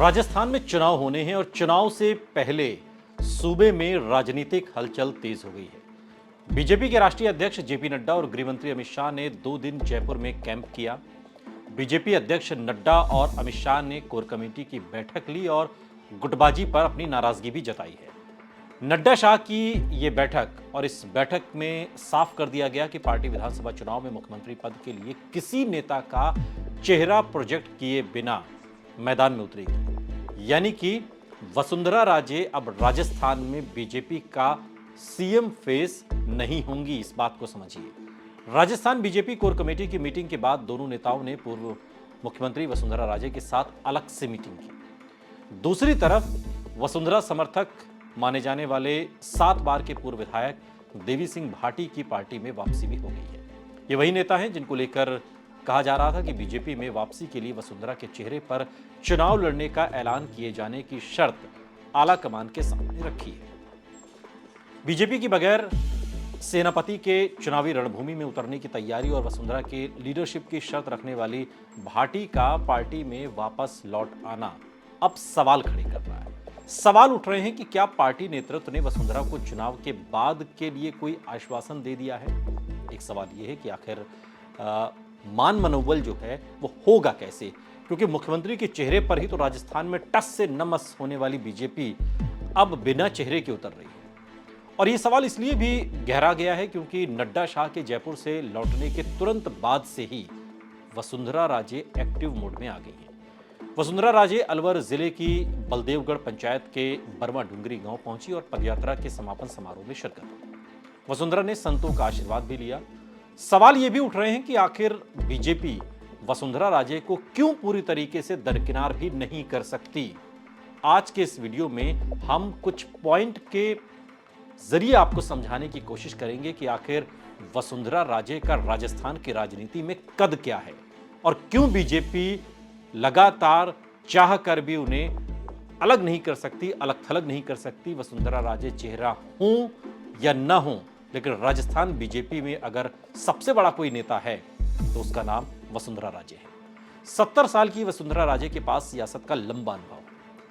राजस्थान में चुनाव होने हैं और चुनाव से पहले सूबे में राजनीतिक हलचल तेज हो गई है। बीजेपी के राष्ट्रीय अध्यक्ष जेपी नड्डा और गृह मंत्री अमित शाह ने 2 दिन जयपुर में कैंप किया। बीजेपी अध्यक्ष नड्डा और अमित शाह ने कोर कमेटी की बैठक ली और गुटबाजी पर अपनी नाराजगी भी जताई है। नड्डा शाह की ये बैठक और इस बैठक में साफ कर दिया गया कि पार्टी विधानसभा चुनाव में मुख्यमंत्री पद के लिए किसी नेता का चेहरा प्रोजेक्ट किए बिना मैदान में उतरेगी। यानी कि वसुंधरा राजे अब राजस्थान में बीजेपी का सीएम फेस नहीं होंगी। इस बात को समझिए। राजस्थान बीजेपी कोर कमेटी की मीटिंग के बाद दोनों नेताओं ने पूर्व मुख्यमंत्री वसुंधरा राजे के साथ अलग से मीटिंग की। दूसरी तरफ वसुंधरा समर्थक माने जाने वाले 7 बार के पूर्व विधायक देवी सिंह भाटी की पार्टी में वापसी भी हो गई है। ये वही नेता हैं जिनको लेकर कहा जा रहा था कि बीजेपी में वापसी के लिए वसुंधरा के चेहरे पर चुनाव लड़ने का ऐलान किए जाने की शर्त आला कमान के सामने रखी है। बीजेपी की बगैर सेनापति के चुनावी रणभूमि में उतरने की तैयारी और वसुंधरा के लीडरशिप की शर्त रखने वाली भाटी का पार्टी में वापस लौट आना अब सवाल खड़े कर रहा है। सवाल उठ रहे हैं कि क्या पार्टी नेतृत्व ने वसुंधरा को चुनाव के बाद के लिए कोई आश्वासन दे दिया है। एक सवाल यह है कि आखिर मान मनोबल जो है वो होगा कैसे, क्योंकि मुख्यमंत्री के चेहरे पर ही तो राजस्थान में टस से नमस होने वाली बीजेपी अब बिना चेहरे के उतर रही है। और ये सवाल इसलिए भी गहरा गया है क्योंकि नड्डा शाह के जयपुर से लौटने के तुरंत बाद से ही वसुंधरा राजे एक्टिव मोड में आ गई हैं। वसुंधरा राजे अलवर जिले की बलदेवगढ़ पंचायत के बर्मा डुंगरी गांव पहुंची और पदयात्रा के समापन समारोह में शिरकत की। वसुंधरा ने संतों का आशीर्वाद भी लिया। सवाल ये भी उठ रहे हैं कि आखिर बीजेपी वसुंधरा राजे को क्यों पूरी तरीके से दरकिनार भी नहीं कर सकती। आज के इस वीडियो में हम कुछ पॉइंट के जरिए आपको समझाने की कोशिश करेंगे कि आखिर वसुंधरा राजे का राजस्थान की राजनीति में कद क्या है और क्यों बीजेपी लगातार चाह कर भी उन्हें अलग नहीं कर सकती, अलग थलग नहीं कर सकती। वसुंधरा राजे चेहरा हों या न हों, लेकिन राजस्थान बीजेपी में अगर सबसे बड़ा कोई नेता है तो उसका नाम वसुंधरा राजे है। 70 साल की वसुंधरा राजे के पास सियासत का लंबा अनुभव।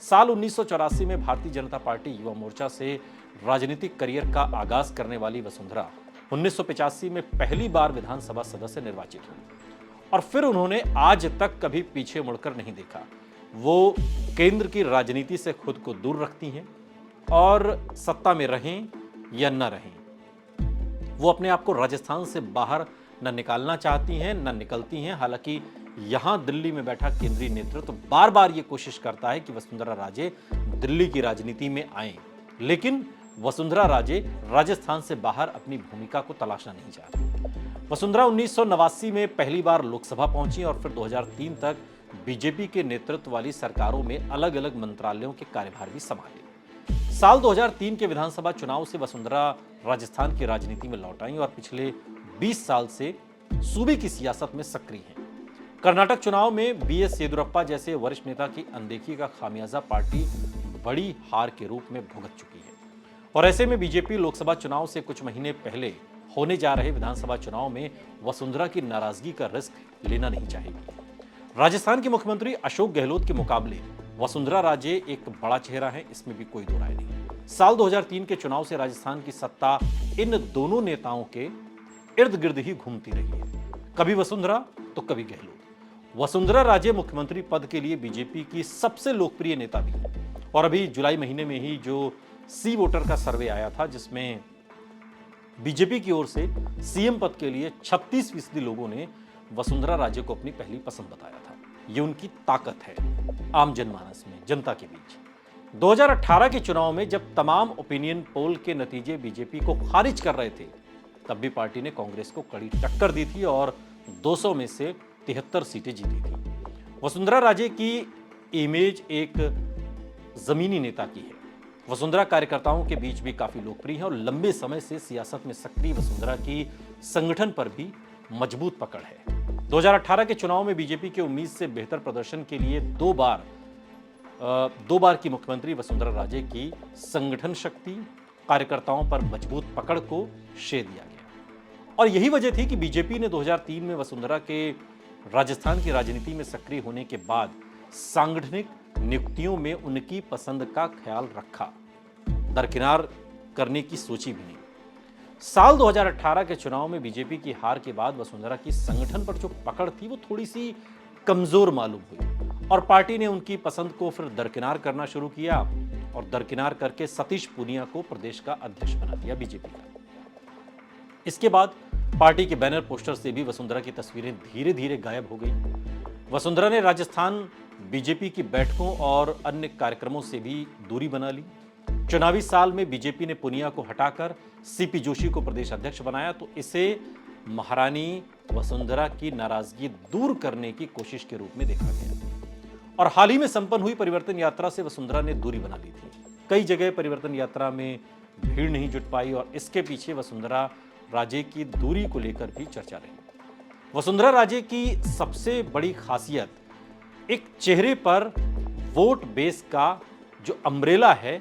साल 1984 में भारतीय जनता पार्टी युवा मोर्चा से राजनीतिक करियर का आगाज करने वाली वसुंधरा 1985 में पहली बार विधानसभा सदस्य निर्वाचित हुई और फिर उन्होंने आज तक कभी पीछे मुड़कर नहीं देखा। वो केंद्र की राजनीति से खुद को दूर रखती हैं और सत्ता में रहें या न रहें, वो अपने आप को राजस्थान से बाहर न निकालना चाहती हैं न निकलती हैं। हालांकि यहां दिल्ली में बैठा केंद्रीय नेतृत्व बार बार ये कोशिश करता है कि वसुंधरा राजे दिल्ली की राजनीति में आएं, लेकिन वसुंधरा राजे राजस्थान से बाहर अपनी भूमिका को तलाशना नहीं चाहती। वसुंधरा 1989 में पहली बार लोकसभा पहुंची और फिर 2003 तक बीजेपी के नेतृत्व वाली सरकारों में अलग अलग मंत्रालयों के कार्यभार भी संभाले। साल 2003 के विधानसभा चुनाव से वसुंधरा राजस्थान की राजनीति में लौट आई और पिछले 20 साल से सूबे की सियासत में सक्रिय हैं। कर्नाटक चुनाव में बीएस येदियुरप्पा जैसे वरिष्ठ नेता की अनदेखी का खामियाजा पार्टी बड़ी हार के रूप में भुगत चुकी है और ऐसे में बीजेपी लोकसभा चुनाव से कुछ महीने पहले होने जा रहे विधानसभा चुनाव में वसुंधरा की नाराजगी का रिस्क लेना नहीं चाहेगी। राजस्थान के मुख्यमंत्री अशोक गहलोत के मुकाबले वसुंधरा राजे एक बड़ा चेहरा है, इसमें भी कोई दो राय नहीं। साल 2003 के चुनाव से राजस्थान की सत्ता इन दोनों नेताओं के इर्द गिर्द ही घूमती रही है, कभी वसुंधरा तो कभी गहलोत। वसुंधरा राजे मुख्यमंत्री पद के लिए बीजेपी की सबसे लोकप्रिय नेता भी है और अभी जुलाई महीने में ही जो सी वोटर का सर्वे आया था जिसमें बीजेपी की ओर से सीएम पद के लिए 36% लोगों ने वसुंधरा राजे को अपनी पहली पसंद बताया था। ये उनकी ताकत है आम जनमानस में, जनता के बीच। 2018 के चुनाव में जब तमाम ओपिनियन पोल के नतीजे बीजेपी को खारिज कर रहे थे, तब भी पार्टी ने कांग्रेस को कड़ी टक्कर दी थी और 200 में से 73 सीटें जीती थी। वसुंधरा राजे की इमेज एक जमीनी नेता की है। वसुंधरा कार्यकर्ताओं के बीच भी काफी लोकप्रिय है और लंबे समय से सियासत में सक्रिय वसुंधरा की संगठन पर भी मजबूत पकड़ है। 2018 के चुनाव में बीजेपी के उम्मीद से बेहतर प्रदर्शन के लिए दो बार की मुख्यमंत्री वसुंधरा राजे की संगठन शक्ति, कार्यकर्ताओं पर मजबूत पकड़ को श्रेय दिया गया और यही वजह थी कि बीजेपी ने 2003 में वसुंधरा के राजस्थान की राजनीति में सक्रिय होने के बाद सांगठनिक नियुक्तियों में उनकी पसंद का ख्याल रखा, दरकिनार करने की सोची भी नहीं। साल 2018 के चुनाव में बीजेपी की हार के बाद वसुंधरा की संगठन पर जो पकड़ थी वो थोड़ी सी कमजोर मालूम हुई और पार्टी ने उनकी पसंद को फिर दरकिनार करना शुरू किया और दरकिनार करके सतीश पूनिया को प्रदेश का अध्यक्ष बना दिया बीजेपी का। इसके बाद पार्टी के बैनर पोस्टर से भी वसुंधरा की तस्वीरें धीरे धीरे गायब हो गई। वसुंधरा ने राजस्थान बीजेपी की बैठकों और अन्य कार्यक्रमों से भी दूरी बना ली। चुनावी साल में बीजेपी ने पूनिया को हटाकर सीपी जोशी को प्रदेश अध्यक्ष बनाया तो इसे महारानी वसुंधरा की नाराजगी दूर करने की कोशिश के रूप में देखा गया। और हाल ही में संपन्न हुई परिवर्तन यात्रा से वसुंधरा ने दूरी बना ली थी। कई जगह परिवर्तन यात्रा में भीड़ नहीं जुट पाई और इसके पीछे वसुंधरा राजे की दूरी को लेकर भी चर्चा रही। वसुंधरा राजे की सबसे बड़ी खासियत एक चेहरे पर वोट बेस का जो अम्ब्रेला है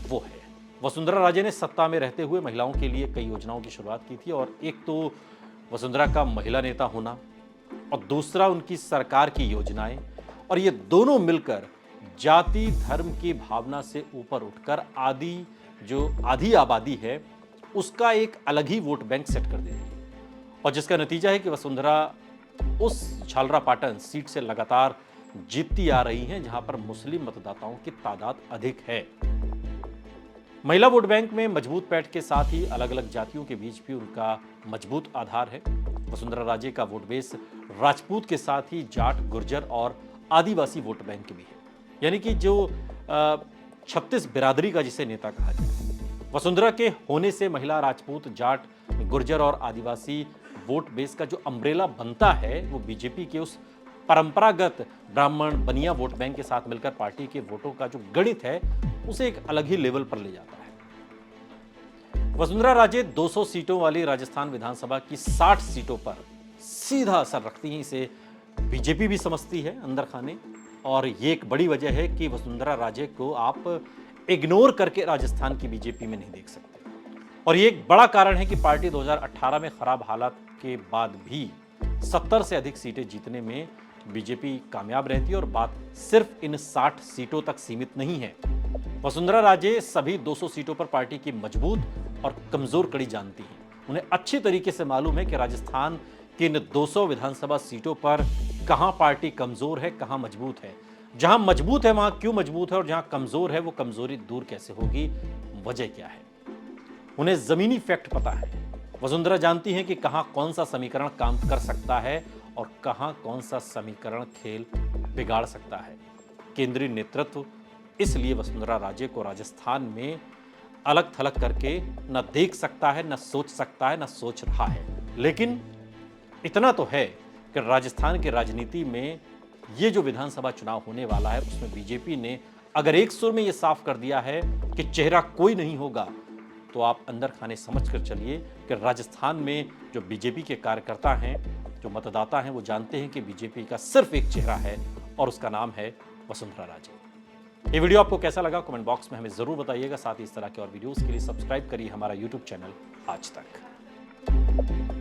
वो है। वसुंधरा राजे ने सत्ता में रहते हुए महिलाओं के लिए कई योजनाओं की शुरुआत की थी और एक तो वसुंधरा का महिला नेता होना और दूसरा उनकी सरकार की योजनाएं, और ये दोनों मिलकर जाति धर्म की भावना से ऊपर उठकर आधी आबादी है उसका एक अलग ही वोट बैंक सेट कर देती है और जिसका नतीजा है कि वसुंधरा उस झालरापाटन सीट से लगातार जीतती आ रही हैं जहां पर मुस्लिम मतदाताओं की तादाद अधिक है। महिला वोट बैंक में मजबूत पैठ के साथ ही अलग अलग जातियों के बीच भी उनका मजबूत आधार है। वसुंधरा राजे का वोट बेस राजपूत के साथ ही जाट, गुर्जर और आदिवासी वोट बैंक भी है, यानी कि जो 36 बिरादरी का जिसे नेता कहा जाए। वसुंधरा के होने से महिला, राजपूत, जाट, गुर्जर और आदिवासी वोट बेस का जो अम्ब्रेला बनता है वो बीजेपी के उस परंपरागत ब्राह्मण बनिया वोट बैंक के साथ मिलकर पार्टी के वोटों का जो गणित है उसे एक अलग ही लेवल पर ले जाता है। वसुंधरा राजे 200 सीटों वाली राजस्थान विधानसभा की 60 सीटों पर सीधा असर रखती हैं। इसे बीजेपी भी समझती है अंदर खाने, और ये एक बड़ी वजह है कि वसुंधरा राजे को आप इग्नोर करके राजस्थान की बीजेपी में नहीं देख सकते। और ये एक बड़ा कारण है कि पार्टी 2018 में खराब हालात के बाद भी 70 से अधिक सीटें जीतने में बीजेपी कामयाब रहती है और बात सिर्फ इन 60 सीटों तक सीमित नहीं है। वसुंधरा राजे सभी 200 सीटों पर पार्टी की मजबूत और कमजोर कड़ी जानती हैं। उन्हें अच्छी तरीके से मालूम है कि राजस्थान की इन 200 विधानसभा सीटों पर कहां पार्टी कमजोर है, कहां मजबूत है। जहां मजबूत है वहां क्यों मजबूत है और जहां कमजोर है वो कमजोरी दूर कैसे होगी, वजह क्या है। उन्हें जमीनी फैक्ट पता है। वसुंधरा जानती हैं कि कहां कौन सा समीकरण काम कर सकता है और कहां कौन सा समीकरण खेल बिगाड़ सकता है। केंद्रीय नेतृत्व इसलिए वसुंधरा राजे को राजस्थान में अलग थलग करके न देख सकता है, न सोच सकता है, न सोच रहा है। लेकिन इतना तो है कि राजस्थान की राजनीति में ये जो विधानसभा चुनाव होने वाला है उसमें बीजेपी ने अगर एक सुर में ये साफ कर दिया है कि चेहरा कोई नहीं होगा, तो आप अंदर खाने समझ कर चलिए कि राजस्थान में जो बीजेपी के कार्यकर्ता हैं, जो मतदाता हैं, वो जानते हैं कि बीजेपी का सिर्फ एक चेहरा है और उसका नाम है वसुंधरा राजे। ये वीडियो आपको कैसा लगा कमेंट बॉक्स में हमें जरूर बताइएगा। साथ ही इस तरह के और वीडियोस के लिए सब्सक्राइब करिए हमारा यूट्यूब चैनल आज तक।